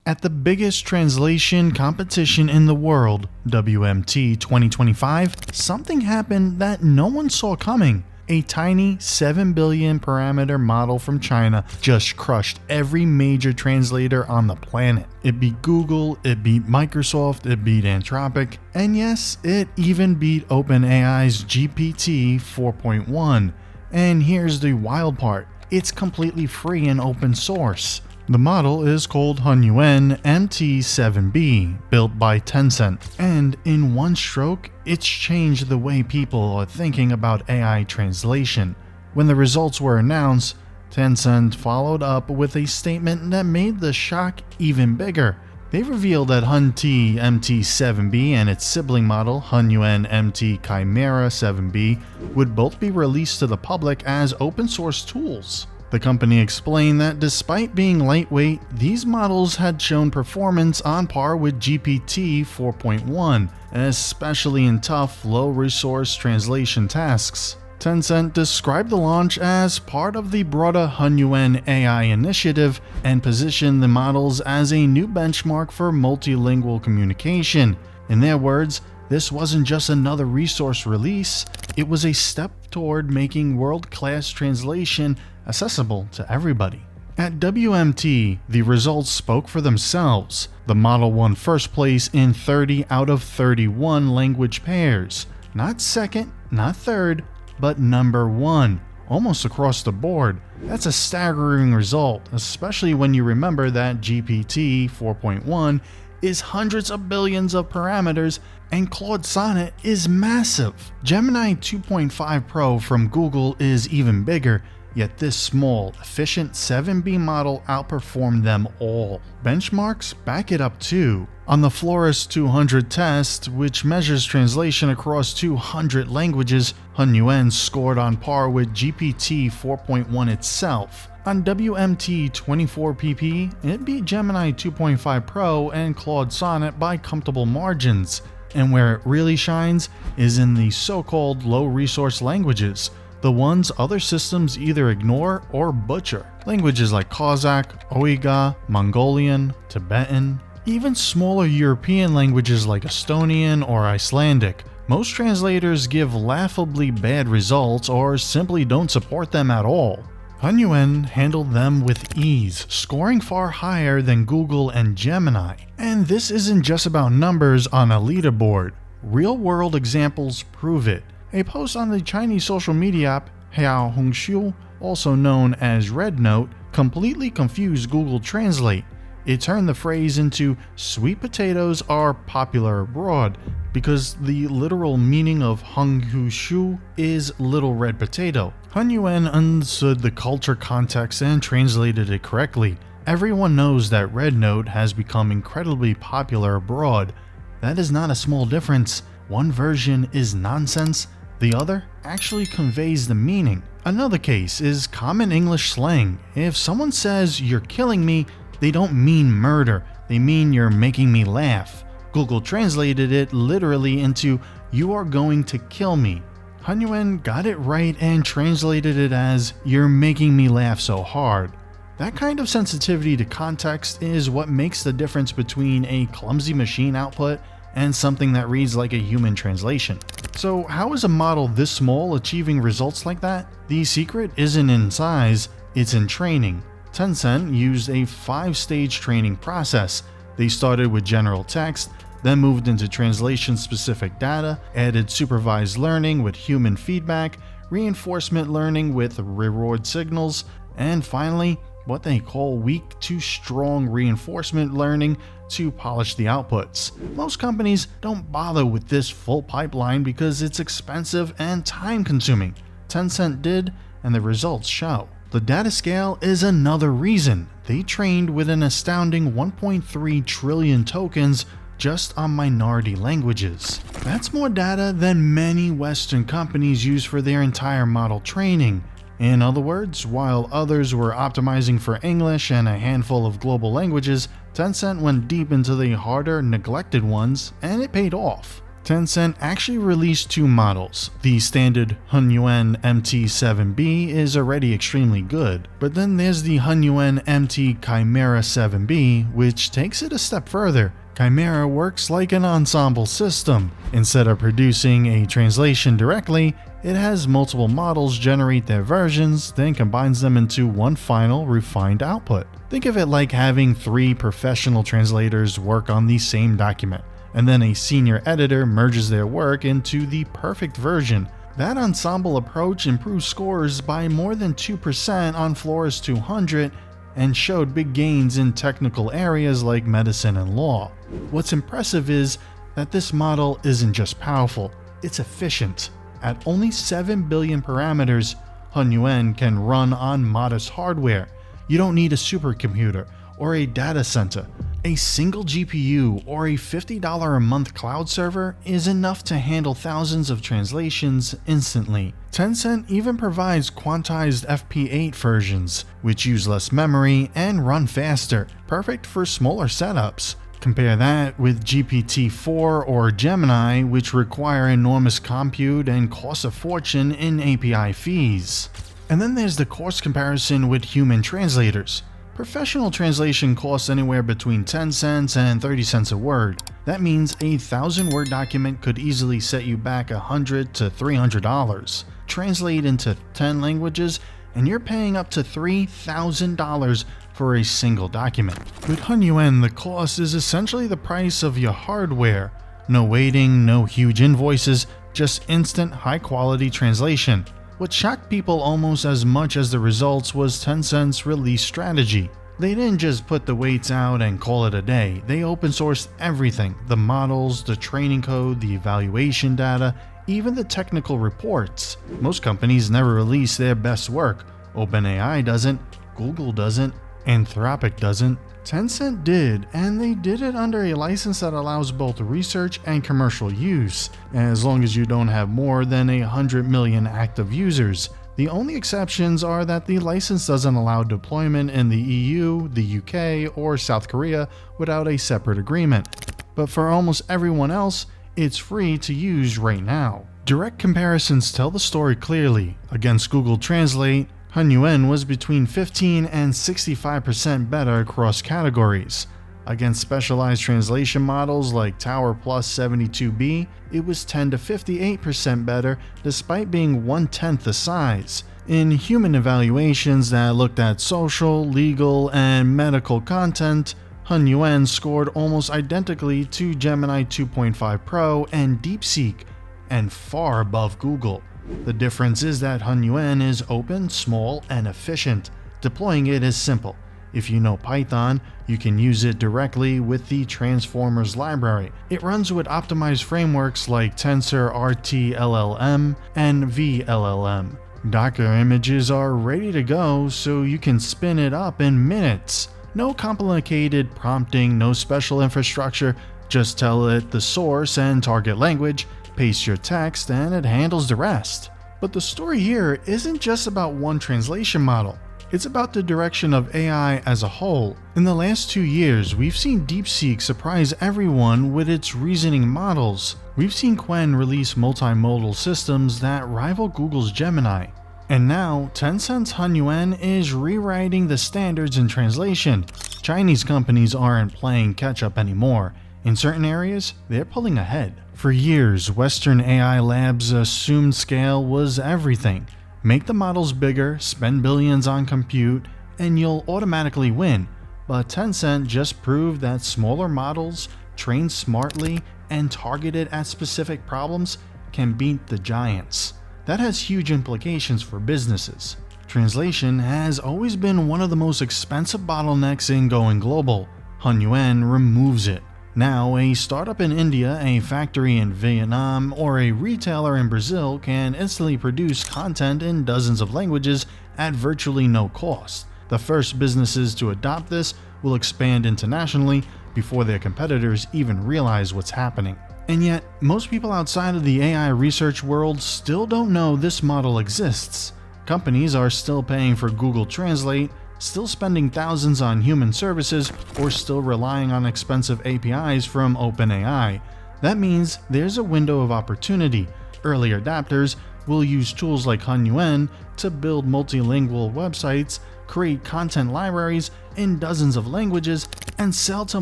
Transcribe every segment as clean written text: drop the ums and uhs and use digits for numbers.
At the biggest translation competition in the world, WMT 2025, something happened that no one saw coming. A tiny 7 billion parameter model from China just crushed every major translator on the planet. It beat Google, it beat Microsoft, it beat Anthropic, and yes, it even beat OpenAI's GPT 4.1. And here's the wild part, it's completely free and open source. The model is called Hunyuan MT7B, built by Tencent, and in one stroke, it's changed the way people are thinking about AI translation. When the results were announced, Tencent followed up with a statement that made the shock even bigger. They revealed that Hunyuan MT7B and its sibling model, Hunyuan MT Chimera 7B, would both be released to the public as open source tools. The company explained that despite being lightweight, these models had shown performance on par with GPT 4.1, especially in tough, low-resource translation tasks. Tencent described the launch as part of the broader Hunyuan AI initiative and positioned the models as a new benchmark for multilingual communication. In their words, this wasn't just another resource release, it was a step toward making world-class translation accessible to everybody. At WMT, the results spoke for themselves. The model won first place in 30 out of 31 language pairs. Not second, not third, but number one, almost across the board. That's a staggering result, especially when you remember that GPT 4.1 is hundreds of billions of parameters and Claude Sonnet is massive. Gemini 2.5 Pro from Google is even bigger, yet this small, efficient 7B model outperformed them all. Benchmarks back it up too. On the Flores-200 test, which measures translation across 200 languages, Hunyuan scored on par with GPT 4.1 itself. On WMT24pp, it beat Gemini 2.5 Pro and Claude Sonnet by comfortable margins. And where it really shines is in the so-called low-resource languages, the ones other systems either ignore or butcher. Languages like Kazakh, Uyghur, Mongolian, Tibetan, even smaller European languages like Estonian or Icelandic. Most translators give laughably bad results or simply don't support them at all. Hunyuan handled them with ease, scoring far higher than Google and Gemini. And this isn't just about numbers on a leaderboard. Real-world examples prove it. A post on the Chinese social media app Xiaohongshu, also known as Red Note, completely confused Google Translate. It turned the phrase into "sweet potatoes are popular abroad" because the literal meaning of Hongshu is little red potato. Hunyuan understood the culture context and translated it correctly. Everyone knows that Red Note has become incredibly popular abroad. That is not a small difference. One version is nonsense, the other actually conveys the meaning. Another case is common English slang. If someone says "you're killing me," they don't mean murder, they mean "you're making me laugh." Google translated it literally into "you are going to kill me." Hunyuan got it right and translated it as "you're making me laugh so hard." That kind of sensitivity to context is what makes the difference between a clumsy machine output and something that reads like a human translation. So how is a model this small achieving results like that? The secret isn't in size, it's in training. Tencent used a 5-stage training process. They started with general text, then moved into translation-specific data, added supervised learning with human feedback, reinforcement learning with reward signals, and finally, what they call weak to strong reinforcement learning to polish the outputs. Most companies don't bother with this full pipeline because it's expensive and time-consuming. Tencent did, and the results show. The data scale is another reason. They trained with an astounding 1.3 trillion tokens just on minority languages. That's more data than many Western companies use for their entire model training. In other words, while others were optimizing for English and a handful of global languages, Tencent went deep into the harder, neglected ones, and it paid off. Tencent actually released two models. The standard Hunyuan MT7B is already extremely good, but then there's the Hunyuan MT Chimera 7B, which takes it a step further. Chimera works like an ensemble system. Instead of producing a translation directly, it has multiple models generate their versions, then combines them into one final, refined output. Think of it like having 3 professional translators work on the same document, and then a senior editor merges their work into the perfect version. That ensemble approach improves scores by more than 2% on Flores-200 and showed big gains in technical areas like medicine and law. What's impressive is that this model isn't just powerful, it's efficient. At only 7 billion parameters, Hunyuan can run on modest hardware. You don't need a supercomputer or a data center. A single GPU or a $50 a month cloud server is enough to handle thousands of translations instantly. Tencent even provides quantized FP8 versions, which use less memory and run faster, perfect for smaller setups. Compare that with GPT-4 or Gemini, which require enormous compute and cost a fortune in API fees. And then there's the cost comparison with human translators. Professional translation costs anywhere between 10 cents and 30 cents a word. That means a 1,000-word document could easily set you back $100 to $300. Translate into 10 languages, and you're paying up to $3,000 for a single document. With Hunyuan, the cost is essentially the price of your hardware. No waiting, no huge invoices, just instant, high-quality translation. What shocked people almost as much as the results was Tencent's release strategy. They didn't just put the weights out and call it a day. They open sourced everything: the models, the training code, the evaluation data, even the technical reports. Most companies never release their best work. OpenAI doesn't, Google doesn't, Anthropic doesn't. Tencent did, and they did it under a license that allows both research and commercial use, as long as you don't have more than 100 million active users. The only exceptions are that the license doesn't allow deployment in the EU, the UK, or South Korea without a separate agreement. But for almost everyone else, it's free to use right now. Direct comparisons tell the story clearly. Against Google Translate, Hunyuan was between 15 and 65% better across categories. Against specialized translation models like Tower Plus 72B, it was 10 to 58% better despite being 1/10 the size. In human evaluations that looked at social, legal, and medical content, Hunyuan scored almost identically to Gemini 2.5 Pro and DeepSeek, and far above Google. The difference is that Hunyuan is open, small, and efficient. Deploying it is simple. If you know Python, you can use it directly with the Transformers library. It runs with optimized frameworks like TensorRT-LLM and VLLM. Docker images are ready to go, so you can spin it up in minutes. No complicated prompting, no special infrastructure. Just tell it the source and target language, paste your text, and it handles the rest. But the story here isn't just about one translation model. It's about the direction of AI as a whole. In the last 2 years, we've seen DeepSeek surprise everyone with its reasoning models. We've seen Qwen release multimodal systems that rival Google's Gemini. And now, Tencent's Hunyuan is rewriting the standards in translation. Chinese companies aren't playing catch-up anymore. In certain areas, they're pulling ahead. For years, Western AI labs assumed scale was everything. Make the models bigger, spend billions on compute, and you'll automatically win. But Tencent just proved that smaller models, trained smartly and targeted at specific problems, can beat the giants. That has huge implications for businesses. Translation has always been one of the most expensive bottlenecks in going global. Hunyuan removes it. Now, a startup in India, a factory in Vietnam, or a retailer in Brazil can instantly produce content in dozens of languages at virtually no cost. The first businesses to adopt this will expand internationally before their competitors even realize what's happening. And yet, most people outside of the AI research world still don't know this model exists. Companies are still paying for Google Translate, still spending thousands on human services, or still relying on expensive APIs from OpenAI. That means there's a window of opportunity. Early adapters will use tools like Hunyuan to build multilingual websites, create content libraries in dozens of languages, and sell to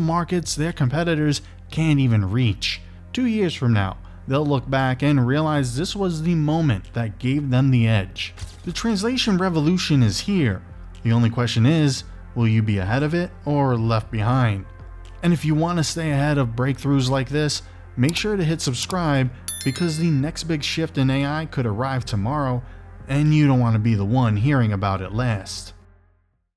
markets their competitors can't even reach. 2 years from now, they'll look back and realize this was the moment that gave them the edge. The translation revolution is here. The only question is, will you be ahead of it or left behind? And if you want to stay ahead of breakthroughs like this, make sure to hit subscribe, because the next big shift in AI could arrive tomorrow, and you don't want to be the one hearing about it last.